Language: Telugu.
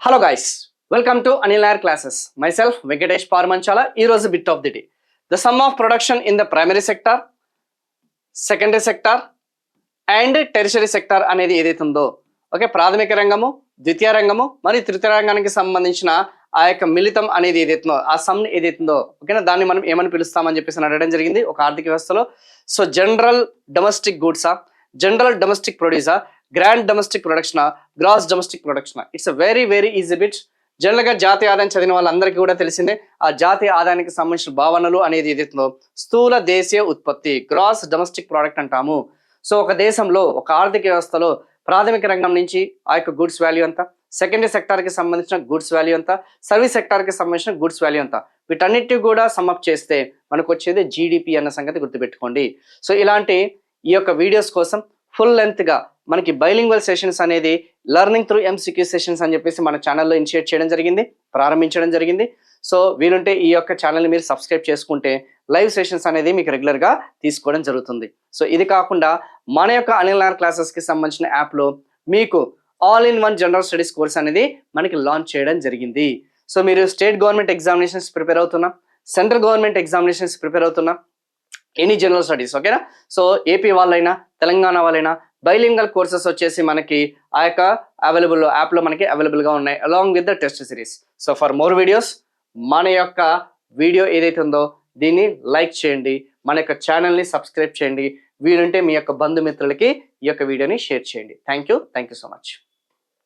Hello guys, welcome to Anil Nair classes. Myself Venkatesh Parmanchala. ఈ రోజు bit of the day, the sum of production in the primary sector, secondary sector and tertiary sector అనేది ఏదైతే ఉందో, ఓకే, ప్రాథమిక రంగము, ద్వితీయ రంగము మరియు తృతీయ రంగానికి సంబంధించిన ఆ యొక్క మిళితం అనేది ఏదైతుందో, ఆ సమ్ ఏదైతుందో, ఓకేనా, దాన్ని మనం ఏమని పిలుస్తామని చెప్పేసి అడగడం జరిగింది ఒక ఆర్థిక వ్యవస్థలో. సో జనరల్ డొమెస్టిక్ గూడ్సా, జనరల్ డొమెస్టిక్ ప్రొడ్యూసా, grand domestic production, gross domestic production. It's very very easy bit. జనరల్గా జాతీయ ఆదాయం చదివిన వాళ్ళందరికీ కూడా తెలిసిందే. ఆ జాతీయ ఆదాయానికి సంబంధించిన భావనలు అనేది ఏదైతుందో స్థూల దేశీయ ఉత్పత్తి, గ్రాస్ డొమెస్టిక్ ప్రోడక్ట్ అంటాము. సో ఒక దేశంలో ఒక ఆర్థిక వ్యవస్థలో ప్రాథమిక రంగం నుంచి ఆ యొక్క గుడ్స్ వాల్యూ అంతా, సెకండరీ సెక్టార్కి సంబంధించిన గుడ్స్ వాల్యూ అంతా, సర్వీస్ సెక్టార్కి సంబంధించిన గుడ్స్ వాల్యూ అంతా, వీటన్నిటి కూడా సమ్అప్ చేస్తే మనకు వచ్చేది జీడిపి అన్న సంగతి గుర్తుపెట్టుకోండి. సో ఇలాంటి ఈ యొక్క వీడియోస్ కోసం ఫుల్ లెంత్గా మనకి బైలింగ్వల్ సెషన్స్ అనేది లెర్నింగ్ త్రూ ఎంసీక్యూ సెషన్స్ అని చెప్పేసి మన ఛానల్లో ఇనిషియేట్ చేయడం జరిగింది, ప్రారంభించడం జరిగింది. సో వీలుంటే ఈ యొక్క ఛానల్ని మీరు సబ్స్క్రైబ్ చేసుకుంటే లైవ్ సెషన్స్ అనేది మీకు రెగ్యులర్గా తీసుకోవడం జరుగుతుంది. సో ఇది కాకుండా మన యొక్క అనిల్ నాయర్ క్లాసెస్కి సంబంధించిన యాప్లో మీకు all in one general studies course అనేది మనకి లాంచ్ చేయడం జరిగింది. సో మీరు స్టేట్ గవర్నమెంట్ ఎగ్జామినేషన్స్ ప్రిపేర్ అవుతున్నా, సెంట్రల్ గవర్నమెంట్ ఎగ్జామినేషన్స్ ప్రిపేర్ అవుతున్నా, ఎనీ జనరల్ స్టడీస్, ఓకేనా. సో ఏపీ వాళ్ళైనా తెలంగాణ వాళ్ళైనా బైలింగల్ కోర్సెస్ వచ్చేసి మనకి ఆ యొక్క అవైలబుల్ యాప్లో మనకి అవైలబుల్గా ఉన్నాయి along with the test series. So for more videos మన యొక్క వీడియో ఏదైతే ఉందో దీన్ని లైక్ చేయండి, మన యొక్క ఛానల్ని సబ్స్క్రైబ్ చేయండి, వీలుంటే మీ యొక్క బంధుమిత్రులకి ఈ యొక్క వీడియోని షేర్ చేయండి. Thank you so much.